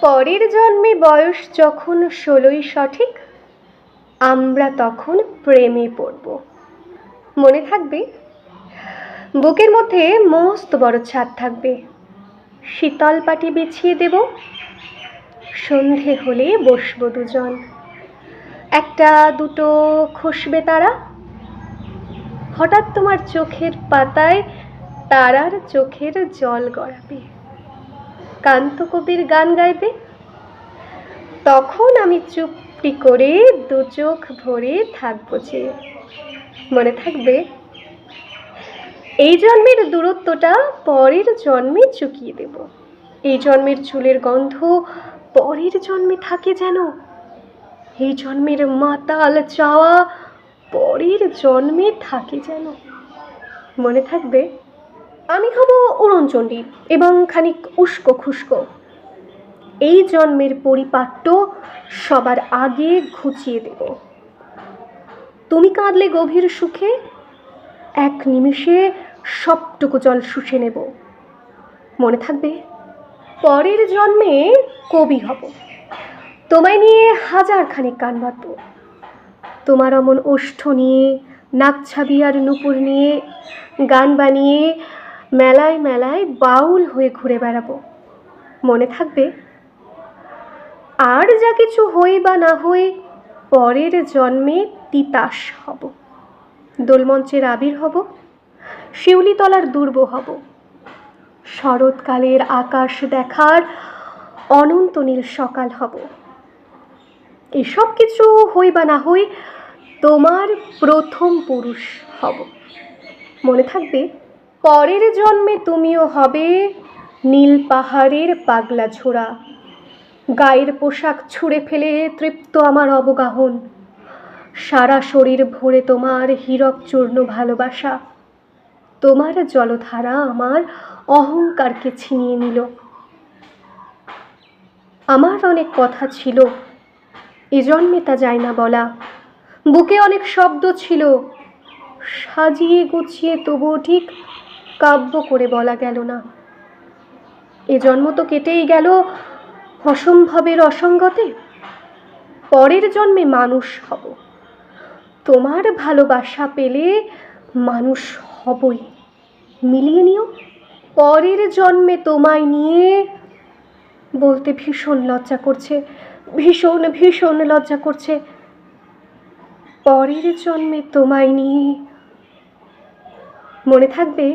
পরের জন্মে বয়স যখন 16ই সঠিক, আমরা তখন প্রেমে পড়ব। মনে থাকবে, বুকের মধ্যে মস্ত বড় ছাদ থাকবে, শীতল পাটি বিছিয়ে দেব, সন্ধে হলে বসবো দুজন, একটা দুটো খসবে তারা, হঠাৎ তোমার চোখের পাতায় তারার চোখের জল গড়াবে, কান্তকবির গান গাইবে, তখন আমি চুপটি করে দু চোখ ভরে থাকবো যে। মনে থাকবে, এই জন্মের দূরত্বটা পরের জন্মে চুকিয়ে দেব। এই জন্মের চুলের গন্ধ পরের জন্মে থাকে যেন, এই জন্মের মাতাল চাওয়া পরের জন্মে থাকে যেন। মনে থাকবে, আমি হব উড়নচণ্ডী এবং খানিক উস্কো খুস্কো। এই জন্মের পরিপাট্য সবার আগে ঘুচিয়ে দেব। তুমি কাঁদলে গভীর সুখে, এক নিমিষে সবটুকু জল শুষে নেব। মনে থাকবে, পরের জন্মে কবি হব, তোমায় নিয়ে হাজার খানিক গান বাঁধব। তোমার অমন ওষ্ঠ নিয়ে, নাকছাবি আর নুপুর নিয়ে গান বানিয়ে মেলায় মেলায় বাউল হয়ে ঘুরে বেড়াবো। মনে থাকবে, আর যা কিছু হই বা না হই, পরের জন্মে তিতাস হব, দোলমঞ্চের আবির হব, শিউলিতলার দুর্ব হব, শরৎকালের আকাশ দেখার অনন্ত নীল সকাল হব। এসব কিছু হই বা না হই, তোমার প্রথম পুরুষ হব। মনে থাকবে, পরের জন্মে তুমিও হবে নীল পাহাড়ের পাগলা ছোড়া, গায়ের পোশাক ছুঁড়ে ফেলে তৃপ্ত আমার অবগাহন, সারা শরীর ভরে তোমার হীরক চূর্ণ ভালোবাসা। তোমার জলধারা আমার অহংকারকে ছিনিয়ে নিল। আমার অনেক কথা ছিল, এ জন্মে তা যায় না বলা, বুকে অনেক শব্দ ছিল, সাজিয়ে গুছিয়ে তবুও ঠিক কাব্য করে বলা গেল না। এ জন্ম তো কেটেই গেল অসম্ভবের অসঙ্গতে। পরের জন্মে মানুষ হব, তোমার ভালোবাসা পেলে মানুষ হবই, মিলিয়ে নিও। পরের জন্মে তোমায় নিয়ে বলতে ভীষণ লজ্জা করছে, ভীষণ ভীষণ লজ্জা করছে। পরের জন্মে তোমায় নিয়ে। মনে থাকবে,